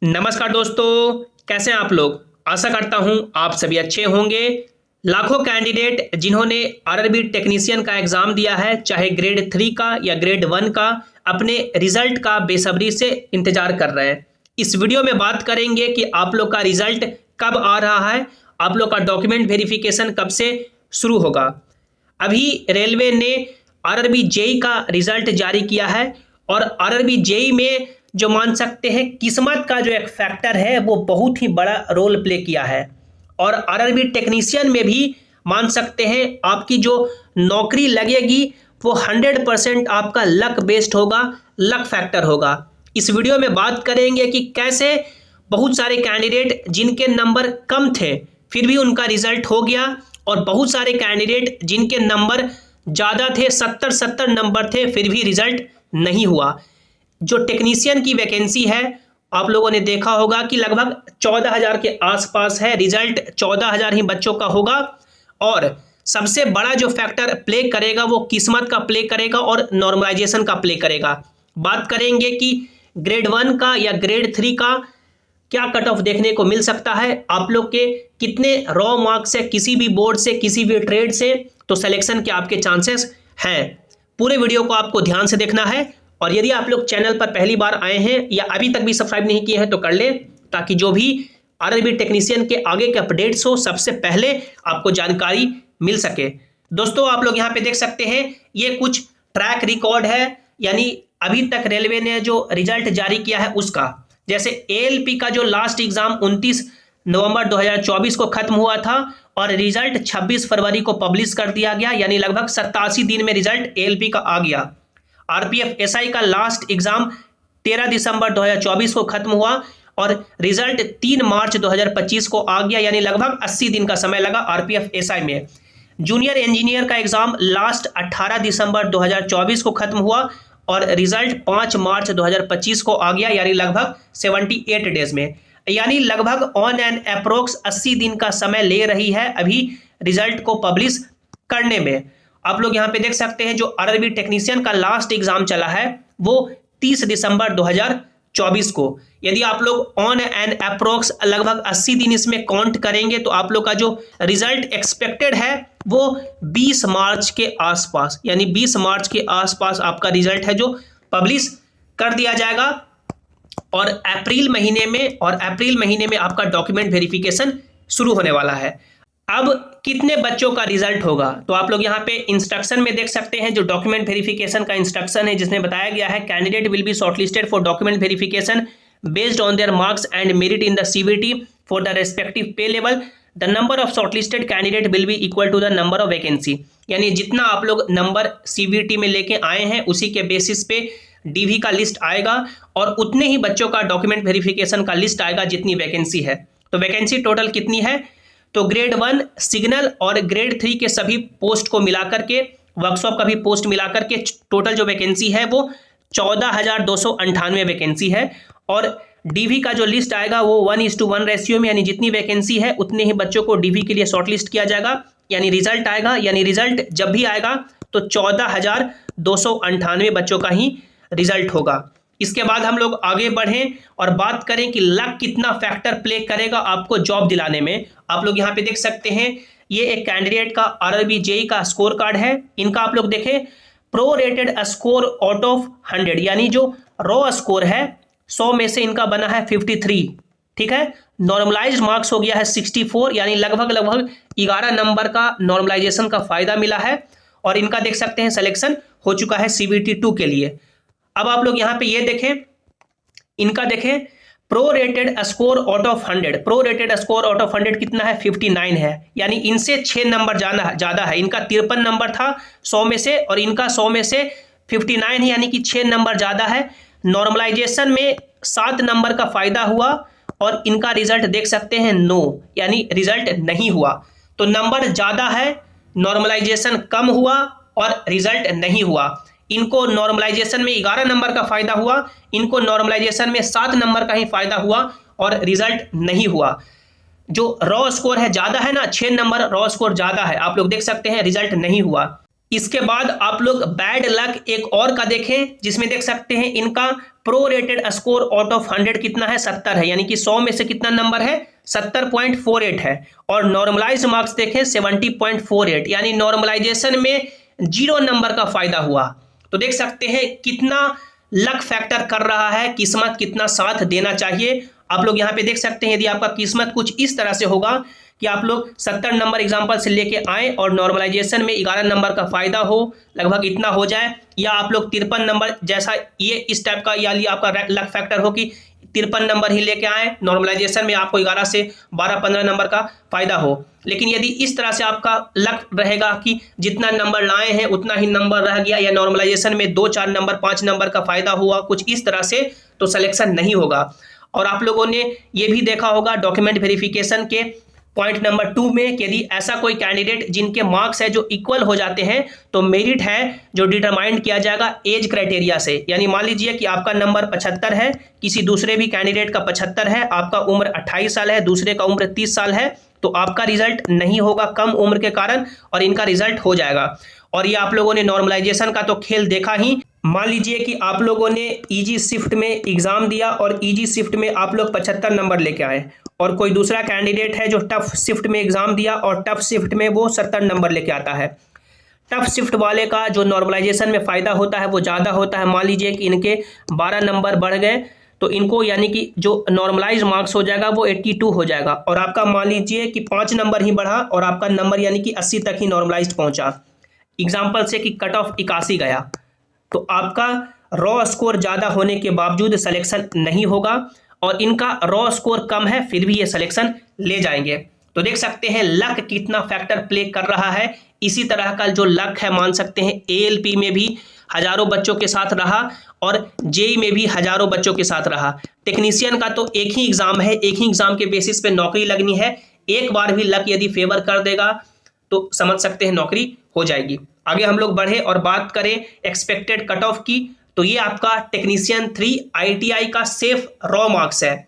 नमस्कार दोस्तों, कैसे हैं आप लोग। आशा करता हूं आप सभी अच्छे होंगे। लाखों कैंडिडेट जिन्होंने आरआरबी टेक्नीशियन का एग्जाम दिया है, चाहे ग्रेड 3 का या ग्रेड 1 का, अपने रिजल्ट का बेसब्री से इंतजार कर रहे हैं। इस वीडियो में बात करेंगे कि आप लोग का रिजल्ट कब आ रहा है, आप लोग का डॉक्यूमेंट वेरिफिकेशन कब से शुरू होगा। अभी रेलवे ने आरआरबी जेई का रिजल्ट जारी किया है और आरआरबी जेई में जो मान सकते हैं किस्मत का जो एक फैक्टर है वो बहुत ही बड़ा रोल प्ले किया है। और आरआरबी टेक्नीशियन में भी मान सकते हैं आपकी जो नौकरी लगेगी वो 100% आपका लक बेस्ड होगा, लक फैक्टर होगा। इस वीडियो में बात करेंगे कि कैसे बहुत सारे कैंडिडेट जिनके नंबर कम थे फिर भी उनका रिजल्ट हो गया, और बहुत सारे कैंडिडेट जिनके नंबर ज़्यादा थे, 70 नंबर थे, फिर भी रिजल्ट नहीं हुआ। जो टेक्नीशियन की वैकेंसी है आप लोगों ने देखा होगा कि लगभग 14,000 के आसपास है। रिजल्ट 14,000 ही बच्चों का होगा, और सबसे बड़ा जो फैक्टर प्ले करेगा वो किस्मत का प्ले करेगा और नॉर्मलाइजेशन का प्ले करेगा। बात करेंगे कि ग्रेड 1 का या ग्रेड 3 का क्या कट ऑफ देखने को मिल सकता है, आप लोग के कितने रॉ मार्क्स है किसी भी बोर्ड से, किसी भी ट्रेड से, तो सिलेक्शन के आपके चांसेस हैं। पूरे वीडियो को आपको ध्यान से देखना है, और यदि आप लोग चैनल पर पहली बार आए हैं या अभी तक भी सब्सक्राइब नहीं किए हैं तो कर लें, ताकि जो भी आरआरबी टेक्नीशियन के आगे के अपडेट्स हो सबसे पहले आपको जानकारी मिल सके। दोस्तों आप लोग यहाँ पे देख सकते हैं ये कुछ ट्रैक रिकॉर्ड है, यानी अभी तक रेलवे ने जो रिजल्ट जारी किया है उसका। जैसे एएलपी का जो लास्ट एग्जाम 29 नवंबर 2024 को खत्म हुआ था और रिजल्ट 26 फरवरी को पब्लिश कर दिया गया, यानी लगभग 87 दिन में रिजल्ट एएलपी का आ गया। आरपीएफ एसआई का लास्ट एग्जाम 13 दिसंबर 2024 को खत्म हुआ और रिजल्ट 3 मार्च 2025 को आ गया, यानी लगभग 80 दिन का समय लगा आरपीएफ एसआई में। जूनियर इंजीनियर का एग्जाम लास्ट 18 दिसंबर 2024 को खत्म हुआ और रिजल्ट 5 मार्च 2025 को आ गया, यानी लगभग 78 डेज में, यानी लगभग ऑन एंड अप्रोक्स 80 दिन का समय ले रही है अभी रिजल्ट को पब्लिश करने में। आप लोग यहाँ पे देख सकते हैं जो आरआरबी टेक्नीशियन का लास्ट एग्जाम चला है वो 30 दिसंबर 2024 को। यदि आप लोग ऑन एंड अप्रोक्स लगभग 80 दिन इसमें काउंट करेंगे तो आप लोग का जो रिजल्ट एक्सपेक्टेड है वो 20 मार्च के आसपास, यानी 20 मार्च के आसपास आपका रिजल्ट है जो पब्लिश कर दिया जाएगा। और अप्रैल महीने में आपका डॉक्यूमेंट वेरिफिकेशन शुरू होने वाला है। अब कितने बच्चों का रिजल्ट होगा, तो आप लोग यहाँ पे इंस्ट्रक्शन में देख सकते हैं जो डॉक्यूमेंट वेरिफिकेशन का इंस्ट्रक्शन है, जिसमें बताया गया है candidate will be shortlisted for document verification based on their marks and merit in the CBT for the respective pay level. The number of shortlisted candidate will be equal to the number of vacancy, यानी जितना आप लोग number CVT में लेके आए हैं उसी के बेसिस पे डीवी का लिस्ट आएगा, और उतने ही बच्चों का डॉक्यूमेंट वेरिफिकेशन का लिस्ट आएगा जितनी वैकेंसी है। तो वैकेंसी टोटल कितनी है, तो ग्रेड 1 सिग्नल और ग्रेड 3 के सभी पोस्ट को मिलाकर के, वर्कशॉप का भी पोस्ट मिलाकर के टोटल जो वैकेंसी है वो 14,298 वैकेंसी है। और डीवी का जो लिस्ट आएगा वो 1:1 रेशियो में, यानी जितनी वैकेंसी है उतने ही बच्चों को डीवी के लिए शॉर्टलिस्ट किया जाएगा, यानी रिजल्ट आएगा, यानी रिजल्ट जब भी आएगा तो 14,298 बच्चों का ही रिजल्ट होगा। इसके बाद हम लोग आगे बढ़ें और बात करें कि लक कितना फैक्टर प्ले करेगा आपको जॉब दिलाने में। आप लोग यहाँ पे देख सकते हैं ये एक कैंडिडेट का आरआरबी जेई का स्कोर कार्ड है। इनका आप लोग देखें pro rated score out of 100, यानी जो रॉ स्कोर है 100 में से इनका बना है 53, ठीक है। नॉर्मलाइज्ड मार्क्स हो गया है 64, यानी लगभग 11 नंबर का नॉर्मलाइजेशन का फायदा मिला है, और इनका देख सकते हैं सिलेक्शन हो चुका है सीवीटी 2 के लिए। अब आप लोग यहाँ पे ये देखें, इनका देखें pro rated score out of 100, pro rated score out of 100 कितना है 59 है, यानी इनसे 6 नंबर ज़्यादा है। इनका 53 नंबर था 100 में से, और इनका 100 में से 59 है, यानी कि 6 नंबर ज़्यादा है। नॉर्मलाइजेशन में 7 नंबर का फायदा हुआ, और इनका रिजल्ट देख सकते हैं 9, यानी रिजल्ट नहीं हुआ। तो नंबर ज़्यादा है, नॉर्मलाइजेशन कम हुआ और रिजल्ट नहीं हुआ। इनको नॉर्मलाइजेशन में 11 नंबर का फायदा हुआ, इनको नॉर्मलाइजेशन में 7 नंबर का ही फायदा हुआ और रिजल्ट नहीं हुआ। जो रॉ स्कोर है ज़्यादा है ना, 6 नंबर रॉ स्कोर ज़्यादा है, आप लोग देख सकते हैं रिजल्ट नहीं हुआ। इसके बाद आप लोग बैड लक एक और का देखें, जिसमें देख सकते हैं इनका pro rated score out of 100 कितना है, 70 है, यानी कि 100 में से कितना नंबर है, 70.48 है। और नॉर्मलाइज मार्क्स देखें 70.48, यानी नॉर्मलाइजेशन में 0 नंबर का फायदा हुआ। तो देख सकते हैं कितना लक फैक्टर कर रहा है, किस्मत कितना साथ देना चाहिए। आप लोग यहाँ पे देख सकते हैं, यदि आपका किस्मत कुछ इस तरह से होगा कि आप लोग 70 नंबर एग्जाम्पल से लेके आए और नॉर्मलाइजेशन में 11 नंबर का फायदा हो, लगभग इतना हो जाए, या आप लोग 53 नंबर जैसा ये इस टाइप का, या आपका लक फैक्टर हो कि 53 नंबर ही लेके आए, नॉर्मलाइजेशन में आपको 11 से 12-15 नंबर का फायदा हो। लेकिन यदि इस तरह से आपका लक रहेगा कि जितना नंबर लाए हैं उतना ही नंबर रह गया, या नॉर्मलाइजेशन में 2-4 नंबर 5 नंबर का फायदा हुआ, कुछ इस तरह से, तो सिलेक्शन नहीं होगा। और आप लोगों ने ये भी देखा होगा डॉक्यूमेंट वेरिफिकेशन के पॉइंट नंबर 2 में कि यदि ऐसा कोई कैंडिडेट जिनके मार्क्स है जो इक्वल हो जाते हैं, तो मेरिट है जो डिटरमाइन किया जाएगा एज क्राइटेरिया से। यानी मान लीजिए कि आपका नंबर 75 है, किसी दूसरे भी कैंडिडेट का 75 है, आपका उम्र 28 साल है, दूसरे का उम्र 30 साल है, तो आपका रिजल्ट नहीं होगा कम उम्र के कारण, और इनका रिजल्ट हो जाएगा। और ये आप लोगों ने नॉर्मलाइजेशन का तो खेल देखा ही। मान लीजिए कि आप लोगों ने ईजी शिफ्ट में एग्जाम दिया और ईजी शिफ्ट में आप लोग 75 नंबर लेके आए, और कोई दूसरा कैंडिडेट है जो टफ शिफ्ट में एग्जाम दिया और टफ शिफ्ट में वो 70 नंबर लेके आता है। टफ शिफ्ट वाले का जो नॉर्मलाइजेशन में फ़ायदा होता है वो ज़्यादा होता है। मान लीजिए कि इनके 12 नंबर बढ़ गए, तो इनको यानी कि जो नॉर्मलाइज मार्क्स हो जाएगा वो 82 हो जाएगा, और आपका मान लीजिए कि 5 नंबर ही बढ़ा और आपका नंबर यानी कि 80 तक ही नॉर्मलाइज पहुंचा। एग्जाम्पल से कि कट ऑफ 81 गया, तो आपका रॉ स्कोर ज़्यादा होने के बावजूद सिलेक्शन नहीं होगा, और इनका रॉ स्कोर कम है फिर भी ये सिलेक्शन ले जाएंगे। तो देख सकते हैं लक कितना फैक्टर प्ले कर रहा है। इसी तरह का जो लक है मान सकते हैं ALP में भी हजारों बच्चों के साथ रहा, और JEE में भी हजारों बच्चों के साथ रहा। टेक्नीशियन का तो एक ही एग्जाम है, एक ही एग्जाम के बेसिस पे नौकरी लगनी है। एक बार भी लक यदि फेवर कर देगा तो समझ सकते हैं नौकरी हो जाएगी। आगे हम लोग बढ़े और बात करें एक्सपेक्टेड कट ऑफ की, तो ये आपका टेक्नीशियन 3 ITI का सेफ रॉ मार्क्स है।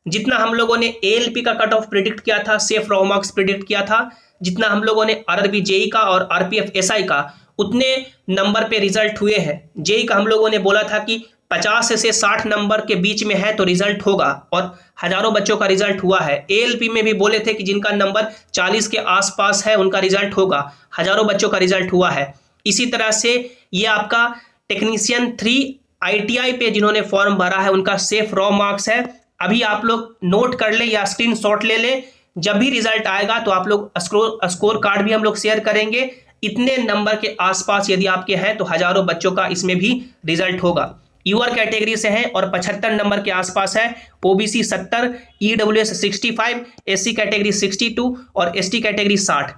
जितना हम लोगों ने ALP का कट ऑफ प्रिडिक्ट किया था, सेफ रॉ मार्क्स प्रिडिक्ट किया था, जितना हम लोगों ने RRB JEE का और RPF SI का, उतने नंबर पे रिजल्ट हुए हैं। JEE का हम लोगों ने बोला था कि 50 से 60 नंबर के बीच में है तो रिजल्ट होगा, और हजारों बच्चों का रिजल्ट हुआ है। ALP में भी बोले थे कि जिनका नंबर 40 के आसपास है उनका रिजल्ट होगा, हजारों बच्चों का रिजल्ट हुआ है। इसी तरह से ये आपका टेक्नीशियन 3 ITI पे जिन्होंने फॉर्म भरा है उनका सेफ रॉ मार्क्स है। अभी आप लोग नोट कर ले या स्क्रीनशॉट ले ले, जब भी रिजल्ट आएगा तो आप लोग स्कोर कार्ड भी हम लोग शेयर करेंगे। इतने नंबर के आसपास यदि आपके हैं तो हजारों बच्चों का इसमें भी रिजल्ट होगा। यूआर कैटेगरी से हैं और 75 नंबर के आसपास है, OBC 70, EWS 65, SC कैटेगरी 62 और ST कैटेगरी 60।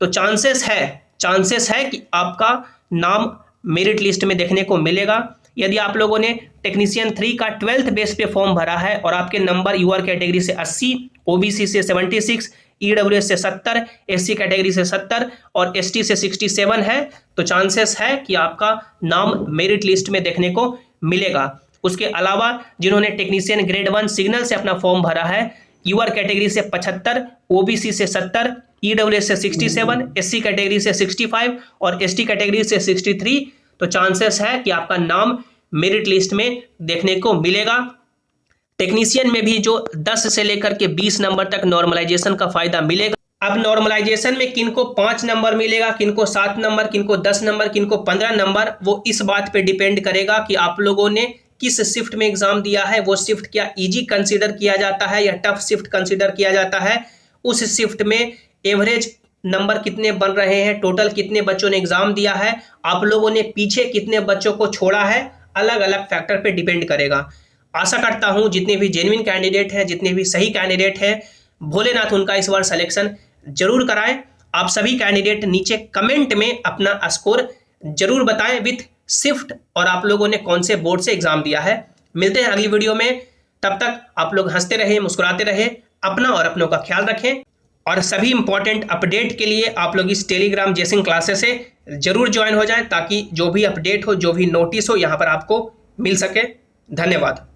तो चांसेस है कि आपका नाम मेरिट लिस्ट में देखने को मिलेगा। यदि आप लोगों ने टेक्नीशियन 3 का 12th बेस पे फॉर्म भरा है और आपके नंबर यूआर कैटेगरी से 80, OBC से 76, EWS से 70, SC कैटेगरी से 70 और ST से 67 है, तो चांसेस है कि आपका नाम मेरिट लिस्ट में देखने को मिलेगा। उसके अलावा जिन्होंने टेक्नीशियन ग्रेड 1 सिग्नल से अपना फॉर्म भरा है, यूआर कैटेगरी से 75, OBC से 70, EWS से 67, SC कैटेगरी से 65 और ST कैटेगरी से 63, तो चांसेस है कि आपका नाम मेरिट लिस्ट में देखने को मिलेगा। टेक्नीशियन में भी जो 10 से लेकर के 20 नंबर तक नॉर्मलाइजेशन का फायदा मिलेगा। अब नॉर्मलाइजेशन में किनको 5 नंबर मिलेगा, किनको 7 नंबर, किनको 10 नंबर, किनको 15 नंबर, वो इस बात पे डिपेंड करेगा कि आप लोगों ने किस शिफ्ट में एग्जाम दिया है। वो शिफ्ट क्या इजी कंसीडर किया जाता है या टफ शिफ्ट कंसीडर किया जाता है, उस शिफ्ट में एवरेज नंबर कितने बन रहे हैं, टोटल कितने बच्चों ने एग्जाम दिया है, आप लोगों ने पीछे कितने बच्चों को छोड़ा है, अलग अलग फैक्टर पे डिपेंड करेगा। आशा करता हूं जितने भी जेन्युइन कैंडिडेट हैं, जितने भी सही कैंडिडेट हैं, भोलेनाथ उनका इस बार सिलेक्शन जरूर कराएं। आप सभी कैंडिडेट नीचे कमेंट में अपना स्कोर जरूर बताएं विथ शिफ्ट, और आप लोगों ने कौन से बोर्ड से एग्जाम दिया है। मिलते हैं अगली वीडियो में, तब तक आप लोग हंसते रहे, मुस्कुराते रहे, अपना और अपनों का ख्याल रखें। और सभी इंपॉर्टेंट अपडेट के लिए आप लोग इस टेलीग्राम जेसिंग क्लासेस से जरूर ज्वाइन हो जाएं, ताकि जो भी अपडेट हो, जो भी नोटिस हो, यहाँ पर आपको मिल सके। धन्यवाद।